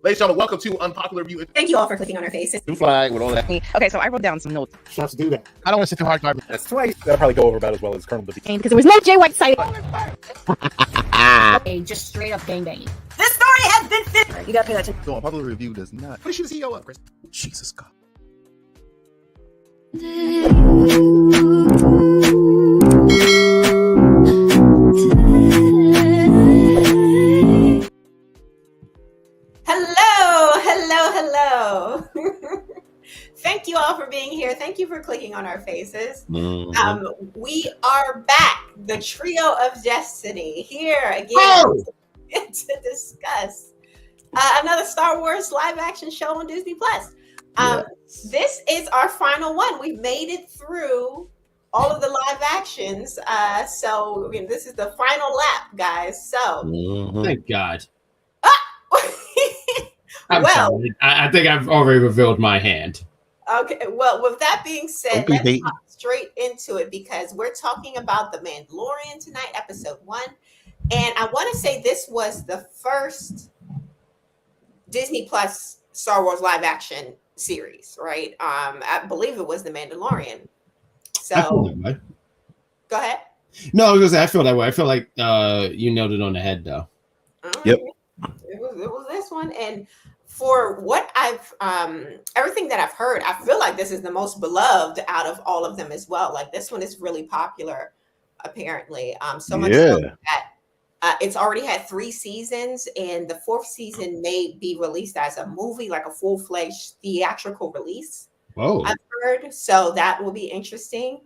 Ladies and gentlemen, welcome to Unpopular Review. Thank you all for clicking on our faces. Too fly with all that. Okay, so I wrote down some notes. Let's do that. I don't want to sit too hard. That's twice. That'll probably go over about as well as Colonel Dippy. Because there was no Jay White site. Okay, just straight up gangbanging. This story has been finished. You gotta pay that attention. So Unpopular Review does not. What is she the CEO of, Chris? Jesus God. Hello. Thank you all for being here. Thank you for clicking on our faces. We are back, the trio of destiny, here again to discuss another Star Wars live action show on Disney Plus. This is our final one. We've made it through all of the live actions. So this is the final lap, guys. So thank God. Well, I think I've already revealed my hand. Okay, well, with that being said, let's hop straight into it because we're talking about The Mandalorian tonight, episode 1. And I want to say this was the first Disney Plus Star Wars live action series, right? I believe it was The Mandalorian. So, go ahead. No, I was gonna say I feel that way. I feel like you nailed it on the head, though. Yep. It was this one, and for what I've everything that I've heard, I feel like this is the most beloved out of all of them as well. Like this one is really popular, apparently. So much so that it's already had 3 seasons, and the 4th season may be released as a movie, like a full-fledged theatrical release. Whoa! I've heard, so that will be interesting.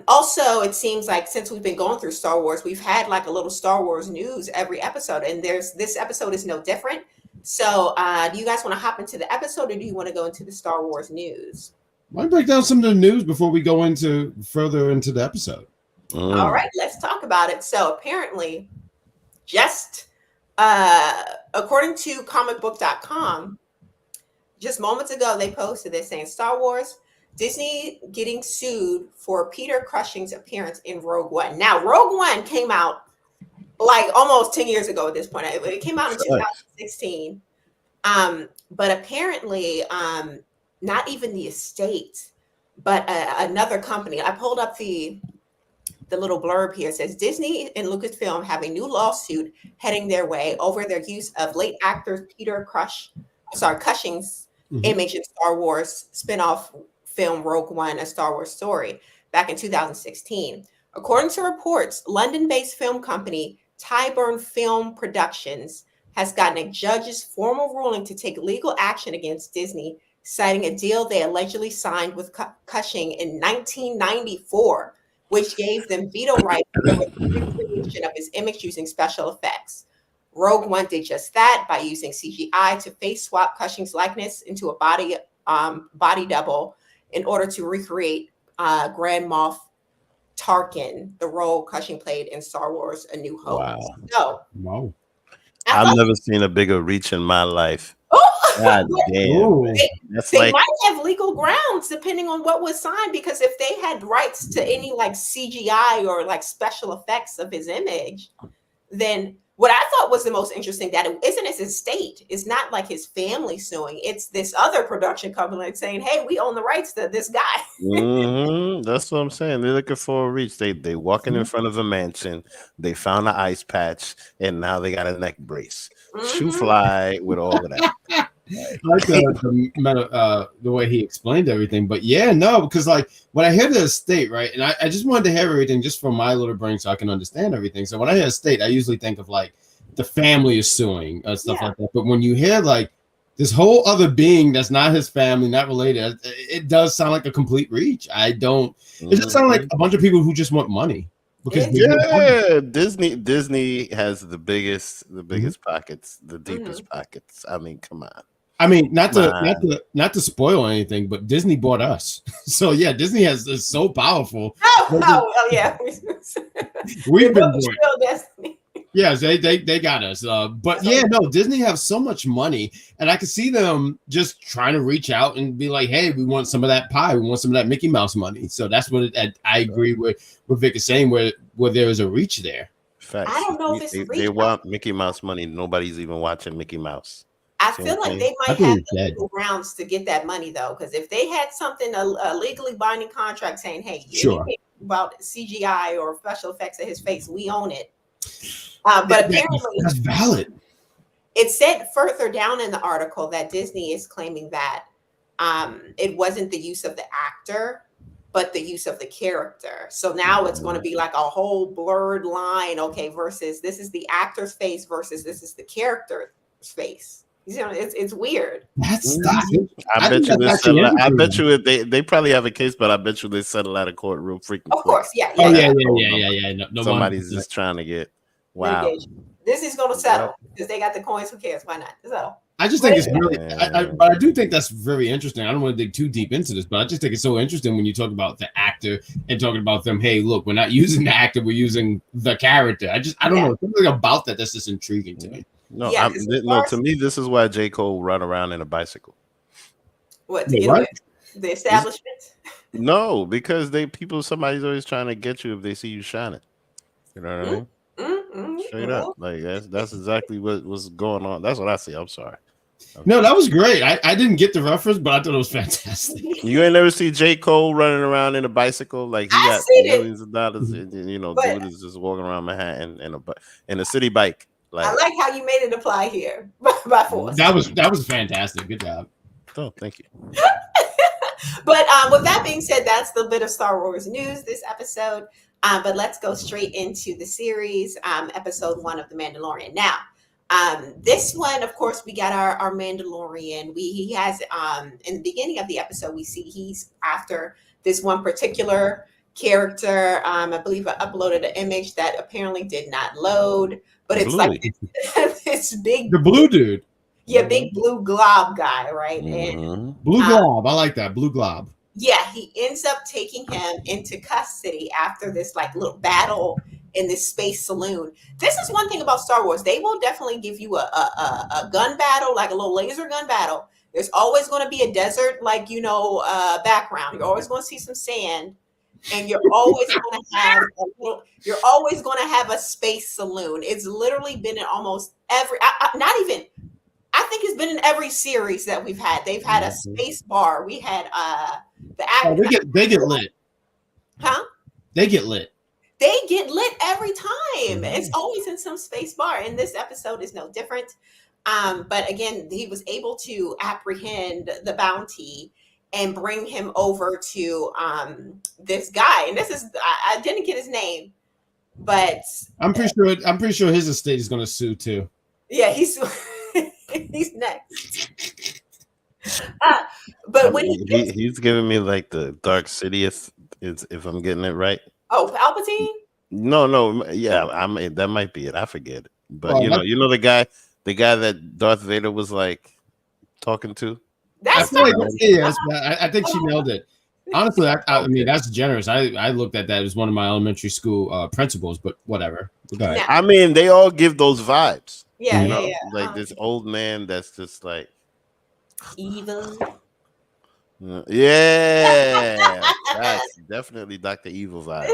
Also, it seems like since we've been going through Star Wars, we've had like a little Star Wars news every episode, and this episode is no different. So, do you guys want to hop into the episode, or do you want to go into the Star Wars news? Why break down some of the news before we go into further into the episode? All right, let's talk about it. So, apparently, just according to comicbook.com, just moments ago, they posted this saying Star Wars. Disney getting sued for Peter Cushing's appearance in Rogue One. Now, Rogue One came out like almost 10 years ago at this point. It came out in 2016. But apparently, not even the estate, but another company. I pulled up the little blurb here. It says Disney and Lucasfilm have a new lawsuit heading their way over their use of late actor Peter Cushing's image in Star Wars spinoff film Rogue One, A Star Wars Story, back in 2016. According to reports, London-based film company Tyburn Film Productions has gotten a judge's formal ruling to take legal action against Disney, citing a deal they allegedly signed with Cushing in 1994, which gave them veto rights over the recreation of his image using special effects. Rogue One did just that by using CGI to face swap Cushing's likeness into a body double in order to recreate Grand Moff Tarkin, the role Cushing played in Star Wars: A New Hope. Wow. So, I've never seen a bigger reach in my life. God damn. They might have legal grounds depending on what was signed, because if they had rights to any like CGI or like special effects of his image, then what I thought was the most interesting that it isn't his estate. It's not like his family suing. It's this other production company like saying, "Hey, we own the rights to this guy." That's what I'm saying. They're looking for a reach. They walking in front of a mansion. They found an ice patch, and now they got a neck brace. Shoe fly with all of that. I like the way he explained everything, but because like when I hear the estate, right, and I just wanted to hear everything just from my little brain so I can understand everything. So when I hear estate, I usually think of like the family is suing stuff like that. But when you hear like this whole other being that's not his family, not related, it does sound like a complete reach. It just sounds like a bunch of people who just want money. Because Disney has the biggest pockets, the deepest pockets. I mean, come on. I mean, not to spoil anything, but Disney bought us. So yeah, Disney is so powerful. Oh yeah. We've been Destiny. Yes, they got us. But Disney have so much money, and I can see them just trying to reach out and be like, "Hey, we want some of that pie. We want some of that Mickey Mouse money." So that's what I agree with Vic is saying, where there is a reach there. Facts. I don't know if it's they want Mickey Mouse money. Nobody's even watching Mickey Mouse. I feel like they I might think have he's the dead. legal grounds to get that money though, because if they had something a legally binding contract saying, "Hey, Sure. anything about CGI or special effects of his face, we own it." But apparently, that's valid. it said further down in the article that Disney is claiming that it wasn't the use of the actor, but the use of the character. So now it's going to be like a whole blurred line. Okay, versus this is the actor's face versus this is the character's face. You know, it's weird. That's I bet you they settle. I bet you they probably have a case, but I bet you they settle out of court real freaking quick. Of course, yeah. Oh yeah. No, somebody's just trying to get This is going to settle because they got the coins. Who cares? Why not? So I just think it's really, but I do think that's very interesting. I don't want to dig too deep into this, but I just think it's so interesting when you talk about the actor and talking about them. Hey, look, we're not using the actor, we're using the character. I don't know, something about that that's just intriguing to me. No, to me, this is why J. Cole run around in a bicycle. What? To get away? The establishment? No, because somebody's always trying to get you if they see you shining. You know what I mean? Straight up, like that's exactly what's going on. That's what I see. I'm sorry. Okay. No, that was great. I didn't get the reference, but I thought it was fantastic. You ain't never see J. Cole running around in a bicycle like he got millions of dollars. And, you know, dude is just walking around Manhattan in a city bike. Like, I like how you made it apply here by force. That was fantastic. Good job. Oh, thank you. But with that being said, that's the bit of Star Wars news this episode. But let's go straight into the series, episode 1 of The Mandalorian. Now, this one, of course, we got our Mandalorian. He has in the beginning of the episode, we see he's after this one particular character. I believe I uploaded an image that apparently did not load, but it's like this big, the blue dude. Yeah, big blue glob guy, right? And blue glob. I like that. Blue glob. Yeah, he ends up taking him into custody after this like little battle in this space saloon. This is one thing about Star Wars. They will definitely give you a gun battle, like a little laser gun battle. There's always going to be a desert, like, background. You're always going to see some sand, and you're always going to have a space saloon. It's literally been in almost every, I think it's been in every series that we've had. They've had a space bar. We had they get lit. Huh? They get lit. They get lit every time. It's always in some space bar, and this episode is no different. But again, he was able to apprehend the bounty and bring him over to this guy. And this is I didn't get his name, but I'm pretty sure his estate is going to sue too. Yeah, he's next. But when he's giving me like the Dark Sidious, if I'm getting it right. Oh, Palpatine? No, yeah, that might be it. I forget it. But you know the guy that Darth Vader was like talking to. That's I think she nailed it. Honestly, I mean that's generous. I looked at that as one of my elementary school principals, but whatever. I mean, they all give those vibes. Yeah. Like this old man that's just like evil. Yeah, that's definitely Dr. Evil vibe.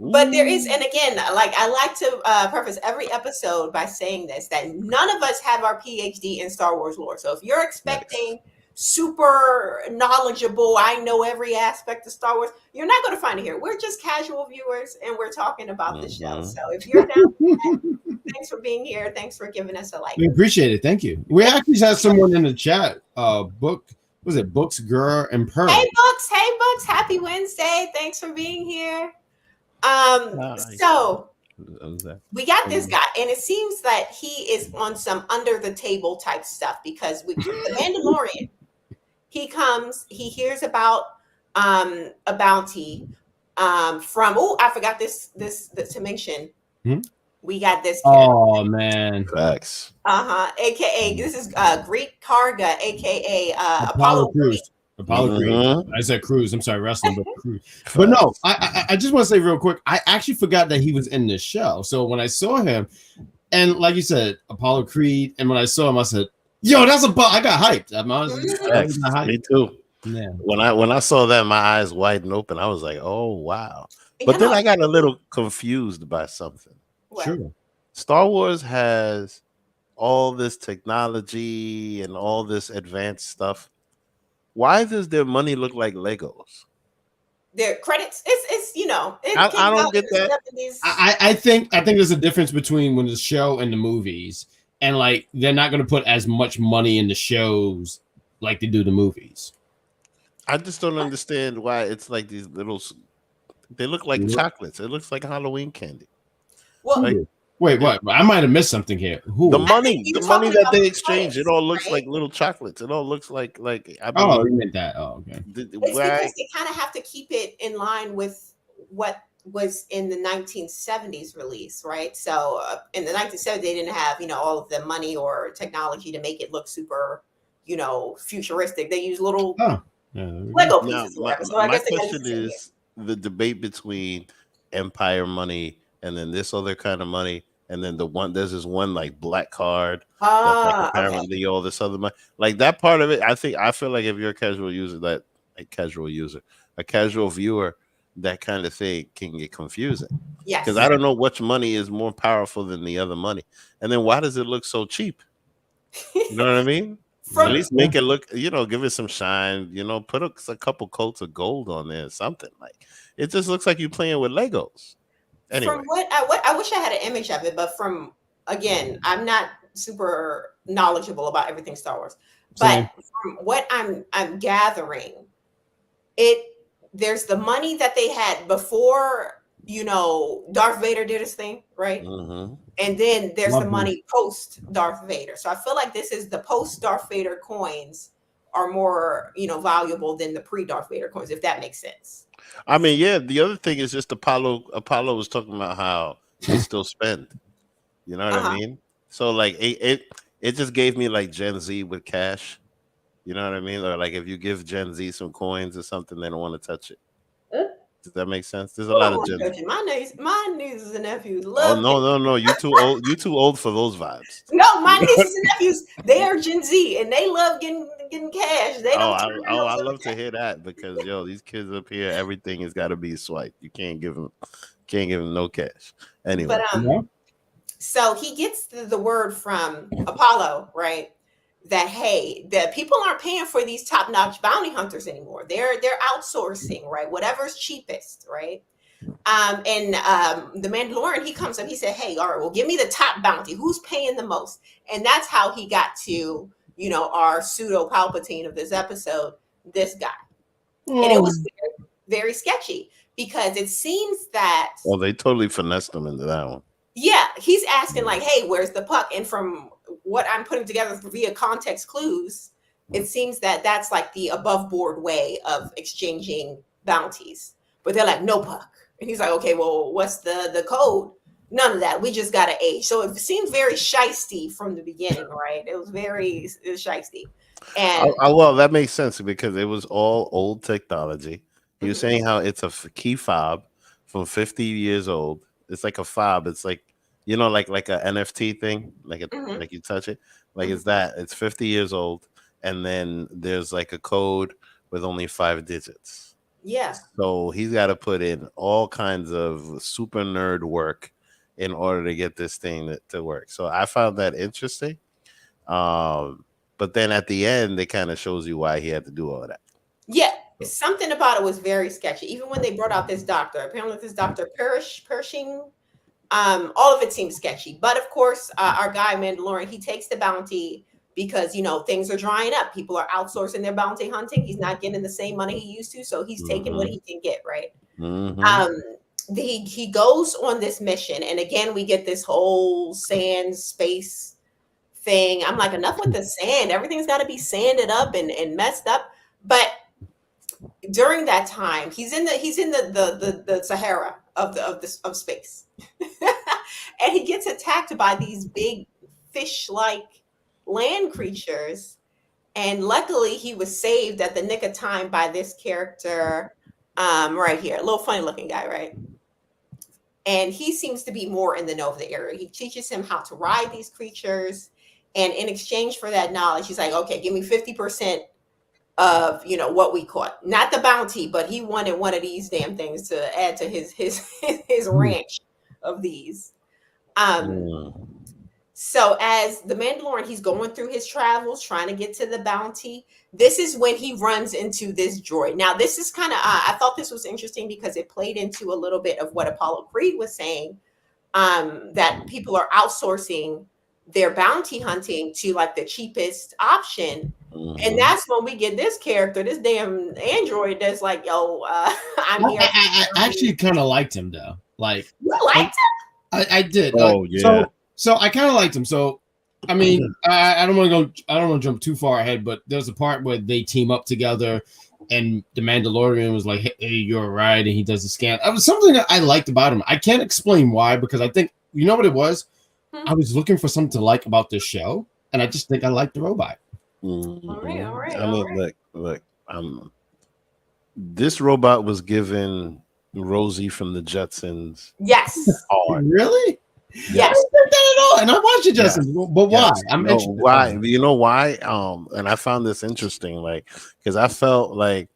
But there is, and again, like I like to preface every episode by saying this, that none of us have our PhD in Star Wars lore. So if you're expecting super knowledgeable, I know every aspect of Star Wars, you're not going to find it here. We're just casual viewers, and we're talking about the show. So if you're down with that, thanks for being here. Thanks for giving us a like. We appreciate it. Thank you. We actually had someone in the chat. Books, Girl, and Pearl. Hey, Books. Happy Wednesday. Thanks for being here. So we got this guy, and it seems that he is on some under the table type stuff because with the Mandalorian, he hears about a bounty from I forgot this to mention. We got this character. Oh man, facts. AKA this is Greek Karga, AKA Apollo Crews. Apollo Creed. I said Cruz. I'm sorry, wrestling, but Cruz. But no, I just want to say real quick. I actually forgot that he was in this show. So when I saw him, and like you said, Apollo Creed, and when I saw him, I said, "Yo, that's I got hyped." I'm honestly, me too. Yeah. When I saw that, my eyes widen open. I was like, "Oh wow!" But then I got a little confused by something. What? Sure. Star Wars has all this technology and all this advanced stuff, why does their money look like Legos? Their credits, it's it I came don't out get in the that. 70s. I think there's a difference between when the show and the movies, and like they're not going to put as much money in the shows like they do the movies. I just don't understand why it's like these little. They look like chocolates. It looks like Halloween candy. Well, Like, wait, what? I might have missed something here. Who? the money talking that about they the exchange, it toys, all looks right? like little chocolates. It all looks like I mean, Oh, you meant that. Oh, okay. It's why? because they kind of have to keep it in line with what was in the 1970s release, right? So in the 1970s, they didn't have all of the money or technology to make it look super, futuristic. They use little Lego Now, pieces or whatever. So I my guess they got question the same here. is the debate between Empire money and then this other kind of money, and then there's this one like black card that's like Okay. apparently all this other money. Like that part of it, I feel like if you're a casual viewer, that kind of thing can get confusing. Yes. Because I don't know which money is more powerful than the other money. And then why does it look so cheap? You know what I mean? At least make it look, give it some shine, put a couple coats of gold on there or something. Like it just looks like you're playing with Legos. Anyway. From what I wish I had an image of it, but again, I'm not super knowledgeable about everything Star Wars. But from what I'm gathering, there's the money that they had before, Darth Vader did his thing, right? Mm-hmm. And then there's the money post Darth Vader. So I feel like this is the post Darth Vader coins are more, valuable than the pre Darth Vader coins, if that makes sense. I mean, yeah. The other thing is just Apollo was talking about how they still spend. You know what I mean? So like it just gave me like Gen Z with cash. You know what I mean? Or like if you give Gen Z some coins or something, they don't want to touch it. Does that make sense? There's a lot of Gen Z. My nieces and nephews love. Oh no! You too old. You too old for those vibes. No, my nieces and nephews, they are Gen Z and they love getting cash. They don't. I love to hear that because these kids up here, everything has got to be swiped. You can't give them no cash. Anyway, but so he gets the word from Apollo, right? That hey, the people aren't paying for these top-notch bounty hunters anymore. They're outsourcing, right? Whatever's cheapest, right? And the Mandalorian, he comes up, he said, hey, all right, well, give me the top bounty. Who's paying the most? And that's how he got to, our pseudo Palpatine of this episode, this guy. And it was very, very sketchy because it seems that. Well, they totally finessed him into that one. Yeah, he's asking like, hey, where's the puck? And from what I'm putting together via context clues, it seems that that's like the above board way of exchanging bounties. But they're like, no puck. And he's like, okay, well, what's the code? None of that. We just got an age. So it seems very shisty from the beginning, right? It was very shisty. And well, that makes sense because it was all old technology. He was saying how it's a key fob from 50 years old. It's like a fob. It's like, like a NFT thing, like you touch it. Like it's that. It's 50 years old. And then there's like a code with only 5 digits. Yeah. So he's got to put in all kinds of super nerd work in order to get this thing to work. So I found that interesting. But then at the end, it kind of shows you why he had to do all of that. Yeah. Something about it was very sketchy. Even when they brought out this doctor, apparently this Dr. Pershing, all of it seemed sketchy. But of course, our guy Mandalorian, he takes the bounty because things are drying up. People are outsourcing their bounty hunting. He's not getting the same money he used to, so he's taking what he can get, right? He goes on this mission, and again we get this whole sand space thing. I'm like, enough with the sand. Everything's got to be sanded up and messed up. But during that time, he's in the Sahara of space, and he gets attacked by these big fish-like land creatures, and luckily he was saved at the nick of time by this character right here, a little funny looking guy, right? And he seems to be more in the know of the area. He teaches him how to ride these creatures, and in exchange for that knowledge, he's like, okay, give me 50% of what we caught, not the bounty, but he wanted one of these damn things to add to his ranch of these. So as the Mandalorian, he's going through his travels, trying to get to the bounty. This is when he runs into this droid. Now, this is kind of, I thought this was interesting because it played into a little bit of what Apollo Creed was saying, that people are outsourcing their bounty hunting to like the cheapest option. And that's when we get this character, this damn android that's like, yo, I'm here. I actually kind of liked him though. Like, you liked him? I did. Oh, yeah. So I kind of liked him. So I mean, I don't want to go. I don't want to jump too far ahead, but there's a part where they team up together, and the Mandalorian was like, "Hey, you're right," and he does the scan. It was something that I liked about him. I can't explain why, because I think you know what it was. I was looking for something to like about this show, and I just think I liked the robot. All right. I mean, look. This robot was given Rosie from the Jetsons. Yes. Hard. Really? Yes. I don't think that at all. And I watched the Jetsons, but why? I'm interested. Why? You know why? And I found this interesting, like, because I felt like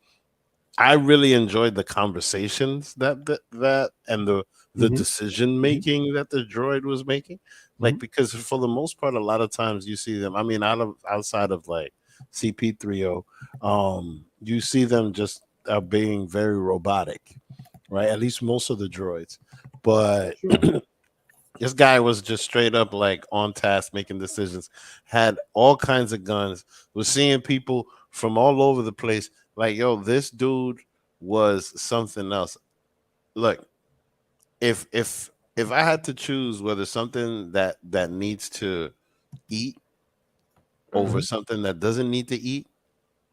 I really enjoyed the conversations that and the decision making that the droid was making. Like, because for the most part, a lot of times you see them. I mean, outside of like CP3O, you see them just being very robotic, right? At least most of the droids, but this guy was just straight up like on task, making decisions. Had all kinds of guns. Was seeing people from all over the place. Like, yo, this dude was something else. Look, if I had to choose whether something that needs to eat over something that doesn't need to eat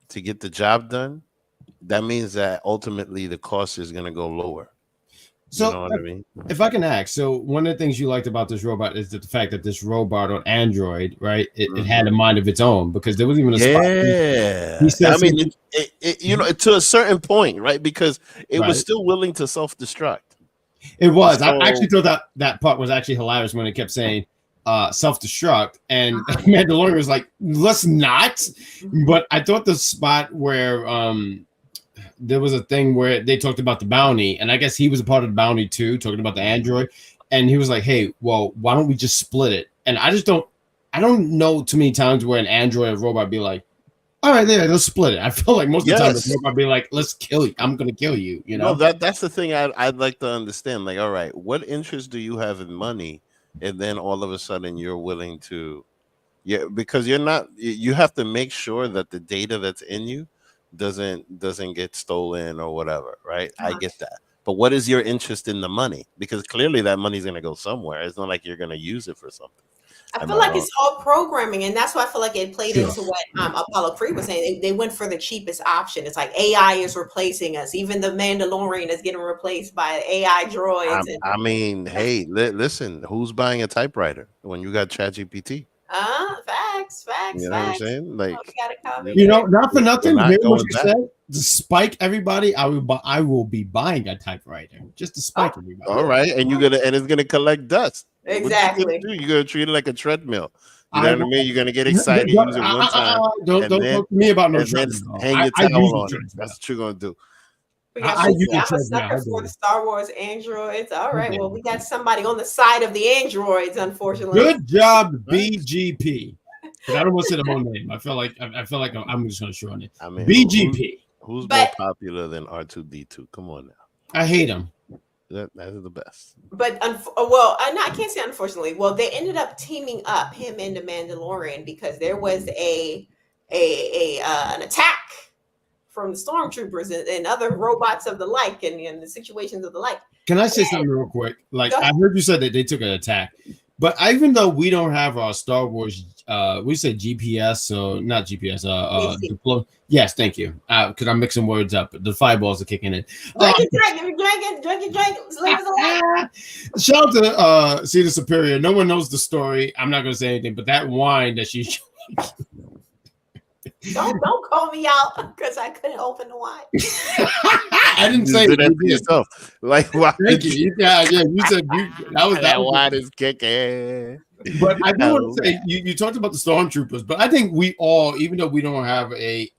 to get the job done, that means that ultimately the cost is going to go lower. So, you know what I mean? If I can ask, so one of the things you liked about this robot is the fact that this robot on Android, right? It had a mind of its own, because there was even a spot. He says, I mean, you know, to a certain point, right? Because it was still willing to self-destruct. It was. So, I actually thought that part was actually hilarious when it kept saying self-destruct, and Mandalorian was like, let's not. But I thought the spot where there was a thing where they talked about the bounty, and I guess he was a part of the bounty too, talking about the android, and he was like, hey, well, why don't we just split it? And I don't know too many times where an android or robot be like, all right, there, let's split it. I feel like most of the time the robot be like, let's kill you. I'm gonna kill you. You know, that's the thing I'd like to understand. Like, all right, what interest do you have in money? And then all of a sudden you're willing to, because you have to make sure that the data that's in you doesn't get stolen or whatever, right? I get that. But what is your interest in the money? Because clearly that money's going to go somewhere. It's not like you're going to use it for something. I feel like it's all programming, and that's why I feel like it played into what Apollo Creed was saying. They went for the cheapest option. It's like AI is replacing us. Even the Mandalorian is getting replaced by AI droids. I mean, hey, listen, who's buying a typewriter when you got ChatGPT? Facts. You know what I'm saying? Like, you know, not for nothing. Hear what you said. To spike everybody, I will be buying a typewriter just to spike everybody. All right, and it's gonna collect dust. Exactly. You're gonna treat it like a treadmill. You know what I mean? You're gonna get excited, use it one time. Don't talk to me about no treadmill. Hang your towel on it. That's what you're gonna do. I'm a sucker for the Star Wars androids. All right, well, we got somebody on the side of the androids, unfortunately. Good job, BGP. Because I don't want to say the whole name. I feel like I'm just gonna shorten it. I mean, BGP. Who's more popular than R2D2? Come on now. I hate him. That is the best. But I can't say unfortunately. Well, they ended up teaming up, him and the Mandalorian, because there was an attack from the stormtroopers and other robots of the like, and the situations of the like. Can I say something real quick? Like, I heard you said that they took an attack, but even though we don't have our Star Wars, we say GPS, so not GPS. Yes, thank you. Because I'm mixing words up. The fireballs are kicking in. Drink it. Shout out to Cedar Superior. No one knows the story. I'm not going to say anything, but that wine that she. Don't call me out because I couldn't open the wine. I didn't say that to yourself. Like, why? Thank you. Yeah, you said that wine is kicking. But I do want to say you talked about the stormtroopers, but I think we all, even though we don't have a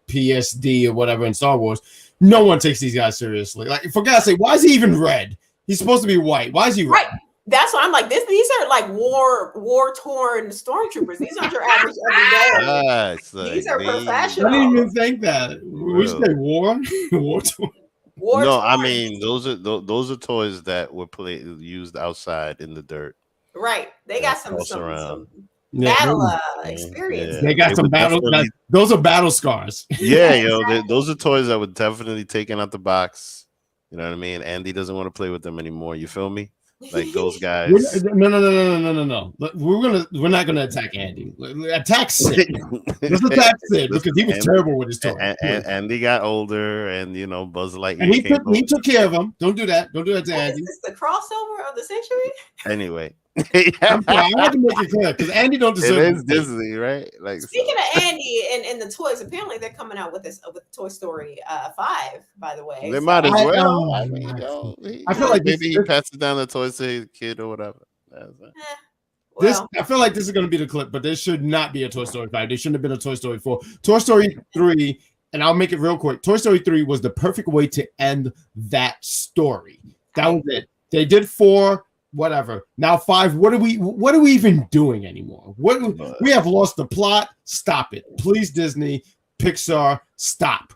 PSD or whatever in Star Wars, no one takes these guys seriously. Like, for God's sake, why is he even red? He's supposed to be white. Why is he red? Right. That's why I'm like this. These are like war torn stormtroopers. These aren't your average everyday. These are I professionals. didn't even think that. We say war, war. No, I torn. mean those are toys that were used outside in the dirt. Right. They got some battle experience. They got some battle. Those are battle scars. Yeah, exactly. Those are toys that were definitely taken out the box. You know what I mean? Andy doesn't want to play with them anymore. You feel me? Like those guys. No. We're not gonna attack Andy. Attack Sid. Let's attack Sid because he was terrible with his toy. And Andy got older, and Buzz Lightyear. And he took care of him. Don't do that. Don't do that to Andy. Is this the crossover of the century? Anyway. I'm sorry, I have to make it clear because Andy don't deserve it. Is Disney, right? Like speaking of Andy and the toys, apparently they're coming out with Toy Story 5. By the way, they might as well. I feel like maybe he passes down the toys to his kid or whatever. I feel like this is going to be the clip, but there should not be a Toy Story 5. There shouldn't have been a Toy Story 4. Toy Story 3, and I'll make it real quick. Toy Story 3 was the perfect way to end that story. That was it. They did 4. Whatever. Now 5. What are we even doing anymore? We have lost the plot. Stop it, please, Disney, Pixar. Stop.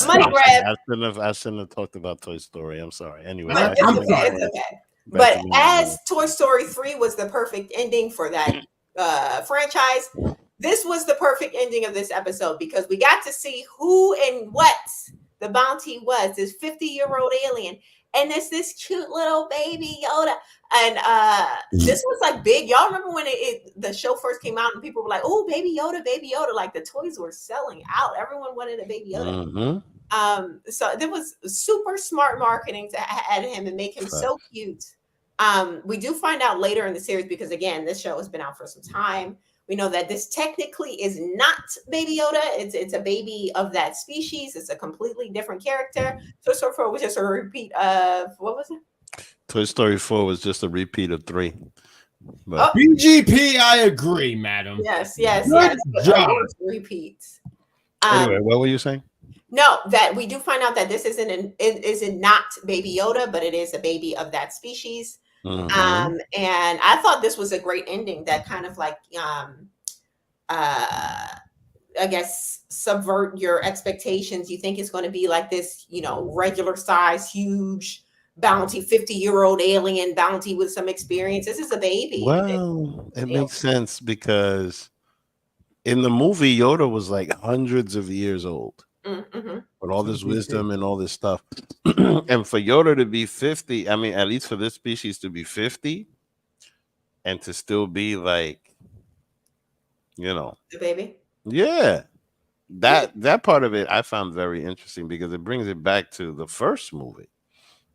Money grab. I shouldn't have talked about Toy Story. I'm sorry. Anyway, it's okay. But as Toy Story 3 was the perfect ending for that franchise, this was the perfect ending of this episode because we got to see who and what the bounty was. This 50-year-old alien. And it's this cute little baby Yoda. And this was like big. Y'all remember when the show first came out and people were like, oh, baby Yoda, baby Yoda. Like the toys were selling out. Everyone wanted a baby Yoda. So there was super smart marketing to add him and make him so cute. We do find out later in the series, because again, this show has been out for some time. We know that this technically is not Baby Yoda. It's a baby of that species. It's a completely different character. Toy Story 4 was just a repeat of, what was it? Toy Story 4 was just a repeat of 3. But BGP, I agree, madam. Yes. Good job. Repeats. Anyway, what were you saying? No, that we do find out that this isn't not Baby Yoda, but it is a baby of that species. And I thought this was a great ending that kind of like I guess subvert your expectations. You think it's going to be like this, regular size, huge bounty, 50-year-old alien bounty with some experience. This is a baby. Well, it makes sense because in the movie, Yoda was like hundreds of years old. With all this wisdom and all this stuff. And for Yoda to be 50, I mean, at least for this species to be 50 and to still be like, the baby. Yeah. That part of it I found very interesting because it brings it back to the first movie.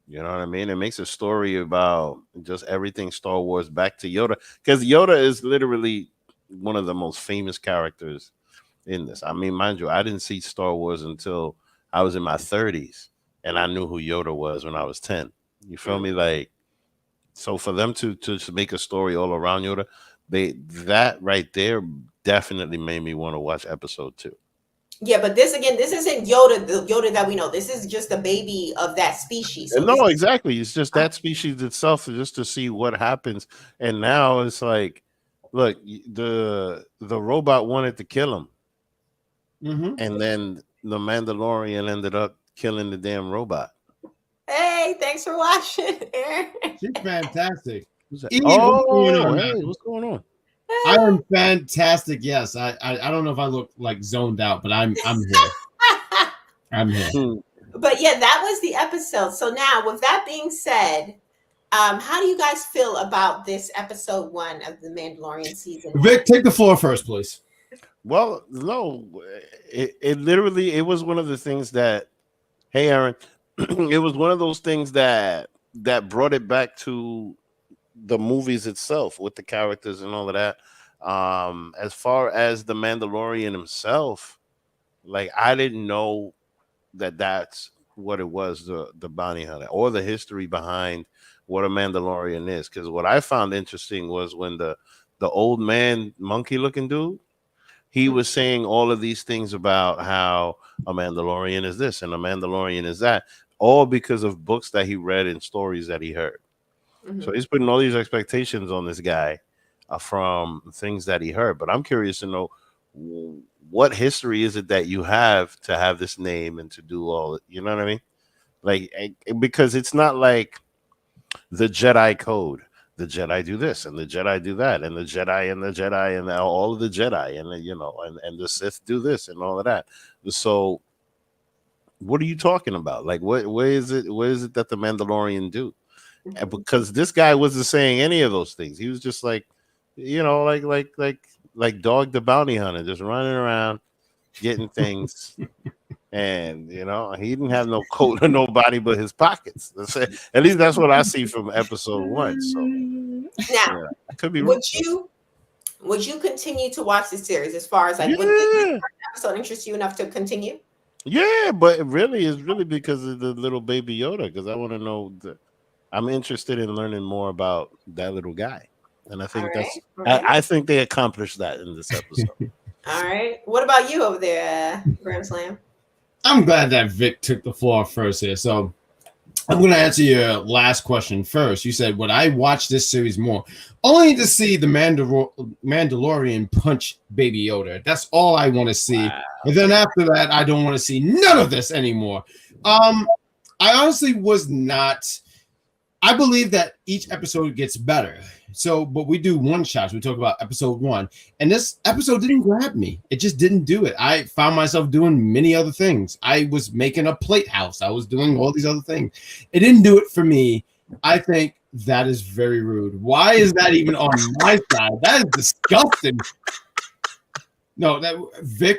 You know what I mean? It makes a story about just everything Star Wars back to Yoda, because Yoda is literally one of the most famous characters in this. I mean, mind you, I didn't see Star Wars until I was in my 30s, and I knew who Yoda was when I was 10. You feel me? Like, so for them to make a story all around Yoda, that right there definitely made me want to watch episode 2. Yeah, but this isn't Yoda, the Yoda that we know. This is just a baby of that species. So no, exactly. It's just that species itself, just to see what happens. And now it's like, look, the robot wanted to kill him. And then the Mandalorian ended up killing the damn robot. Hey, thanks for watching, Aaron. She's fantastic. What's going on? I am fantastic. Yes, I don't know if I look like zoned out, but I'm here. I'm here. But yeah, that was the episode. So now, with that being said, how do you guys feel about this episode 1 of the Mandalorian season? Vic, take the floor first, please. Well, no, it literally, it was one of the things that, hey, Aaron, it was one of those things that brought it back to the movies itself with the characters and all of that. As far as the Mandalorian himself, like, I didn't know that's what it was, the bounty hunter, or the history behind what a Mandalorian is. Because what I found interesting was when the old man, monkey looking dude, he was saying all of these things about how a Mandalorian is this and a Mandalorian is that, all because of books that he read and stories that he heard. Mhm. So he's putting all these expectations on this guy from things that he heard. But I'm curious to know what history is it that you have to have this name and to do all, you know what I mean? Like, because it's not like the Jedi code. The Jedi do this and the Jedi do that, and the Jedi and all of the Jedi and you know and the Sith do this and all of that. So what are you talking about? Like what is it that the Mandalorian do? And because this guy wasn't saying any of those things. He was just like, you know, like Dog the Bounty Hunter, just running around getting things. And you know, he didn't have no coat or nobody but his pockets. At least that's what I see from episode 1. So Now, yeah, I could be wrong. Would you continue to watch this series as far as like would Yeah. this episode interest you enough to continue? Yeah, but it really is because of the little baby Yoda. Because I want to know. I'm interested in learning more about that little guy, and I think I think they accomplished that in this episode. All right. What about you over there, Graham Slam? I'm glad that Vic took the floor first here. So I'm going to answer your last question first. You said, would I watch this series more? Only to see the Mandalorian punch Baby Yoda. That's all I want to see. Wow. And then after that, I don't want to see none of this anymore. I honestly was not. I believe that each episode gets better. So, but we do one shots. We talk about episode 1. And this episode didn't grab me. It just didn't do it. I found myself doing many other things. I was making a plate house. I was doing all these other things. It didn't do it for me. I think that is very rude. Why is that even on my side? That is disgusting. No, that Vic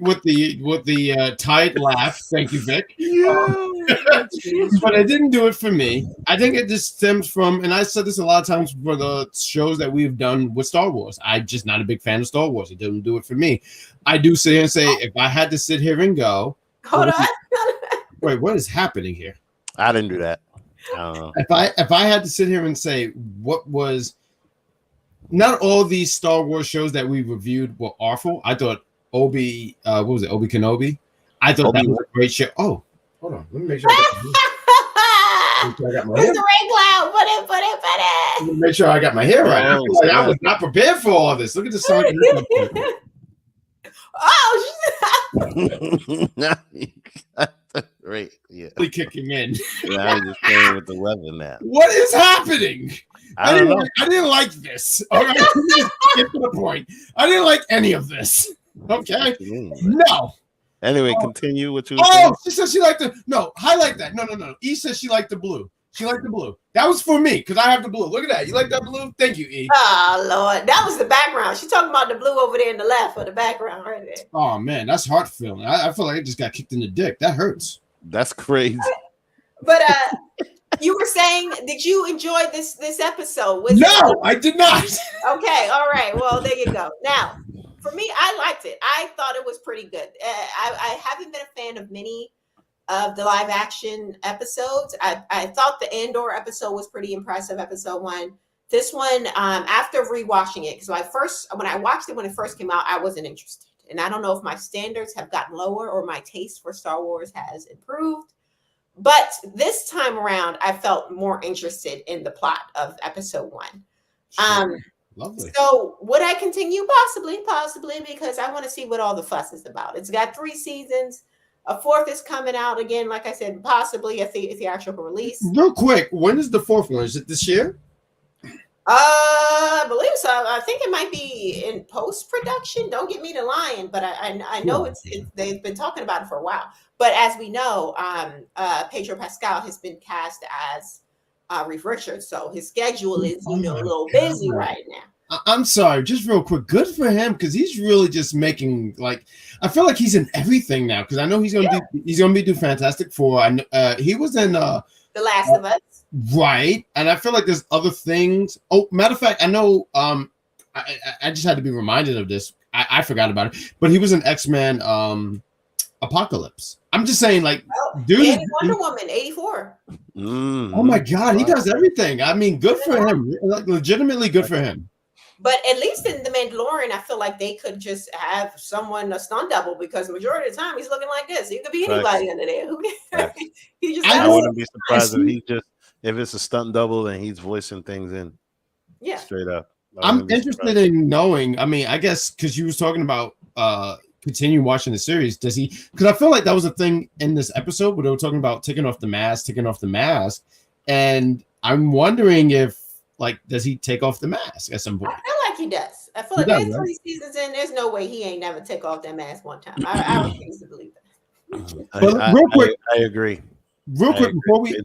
with the tight laugh. Thank you, Vic. But it didn't do it for me. I think it just stems from, and I said this a lot of times for the shows that we've done with Star Wars. I'm just not a big fan of Star Wars. It didn't do it for me. I do sit here and say, if I had to sit here and go, hold on. Wait, what is happening here? I didn't do that. If I had to sit here and say what was. Not all these Star Wars shows that we reviewed were awful. I thought Obi Kenobi? I thought that was a great show. Oh, hold on. Let me make sure I got my hair. It's a rain cloud. Put it. Let me make sure I got my hair right. I was not prepared for all this. Look at the song. Right. Yeah. Kicking in. Now I'm just playing with the weather now. What is happening? I didn't like this. All right. Get to the point. I didn't like any of this. Okay. No. Anyway, continue what you were saying. She said she liked highlight that. No. E said she liked the blue. She liked the blue. That was for me because I have the blue. Look at that. You like that blue? Thank you, E. Oh, Lord. That was the background. She's talking about the blue over there in the left for the background right there. Oh, man. That's heart feeling. I feel like I just got kicked in the dick. That hurts. That's crazy. But you were saying, did you enjoy this episode? No, I did not. Okay, all right. Well, there you go. Now, for me, I liked it. I thought it was pretty good. I haven't been a fan of many of the live action episodes. I thought the Andor episode was pretty impressive, episode 1. This one, after rewatching it, because when I watched it when it first came out, I wasn't interested. And I don't know if my standards have gotten lower or my taste for Star Wars has improved. But this time around, I felt more interested in the plot of episode 1. Lovely. So would I continue? Possibly, because I want to see what all the fuss is about. It's got 3 seasons. A 4th is coming out again. Like I said, possibly a theatrical release. Real quick, when is the 4th one? Is it this year? I believe so. I think it might be in post-production. Don't get me to lying, but I know they've been talking about it for a while. But as we know, Pedro Pascal has been cast as Reed Richards, so his schedule is a little busy right now. I'm sorry, just real quick. Good for him because he's really just making I feel like he's in everything now because I know he's gonna do Fantastic Four. He was in The Last of Us. Right, and I feel like there's other things. Oh, matter of fact, I know. I just had to be reminded of this. I forgot about it, but he was an X-Men Apocalypse. I'm just saying, dude. And Wonder Woman 84. Oh my God, he does everything. I mean, good for him. Legitimately good for him. But at least in The Mandalorian, I feel like they could just have someone a stunt double because the majority of the time he's looking like this. He could be anybody under there. Who cares? I wouldn't be surprised if he just if it's a stunt double, then he's voicing things in Yeah. straight up. I'm interested in knowing. I mean, I guess because you was talking about continue watching the series. Does he? Because I feel like that was a thing in this episode where they were talking about taking off the mask, and I'm wondering if does he take off the mask at some point? I feel like he does. I feel like there's 3 seasons in. There's no way he ain't never take off that mask one time. I refuse to believe that. Real quick, I agree. Real quick, before we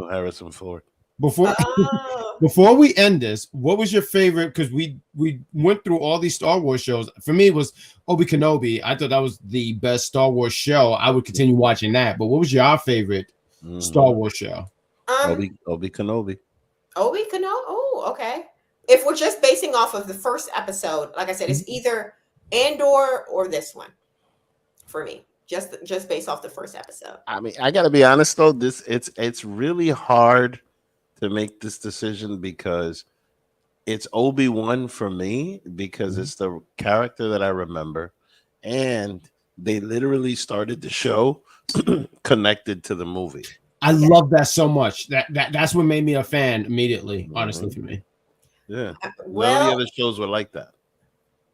Harrison Ford. Before we end this, what was your favorite? Because we went through all these Star Wars shows. For me, it was Obi-Wan Kenobi. I thought that was the best Star Wars show. I would continue watching that. But what was your favorite Star Wars show? Obi Kenobi. Obi Kenobi. Oh, okay. If we're just basing off of the first episode, like I said, it's either Andor or this one for me. Just based off the first episode. I mean, I gotta be honest though. It's really hard to make this decision because it's Obi-Wan for me because it's the character that I remember, and they literally started the show connected to the movie. I love that so much. That's what made me a fan immediately. Honestly, for me. Yeah. Well, none of the other shows were like that.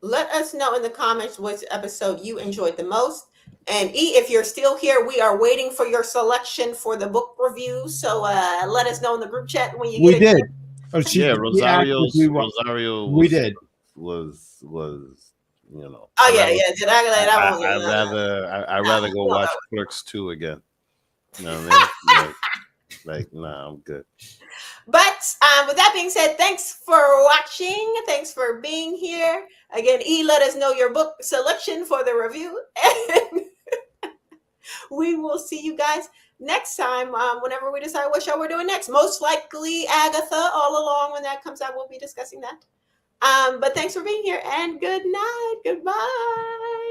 Let us know in the comments which episode you enjoyed the most. And if you're still here, we are waiting for your selection for the book review. So let us know in the group chat when you get it. We did. Rosario. We did. Was you know? Oh yeah. Did I'd rather go watch Clerks 2 again. You know what I mean? Nah, I'm good. But with that being said, thanks for watching. Thanks for being here. Again, let us know your book selection for the review. And we will see you guys next time whenever we decide what show we're doing next. Most likely Agatha all along. When that comes out, we'll be discussing that. But thanks for being here and good night. Goodbye.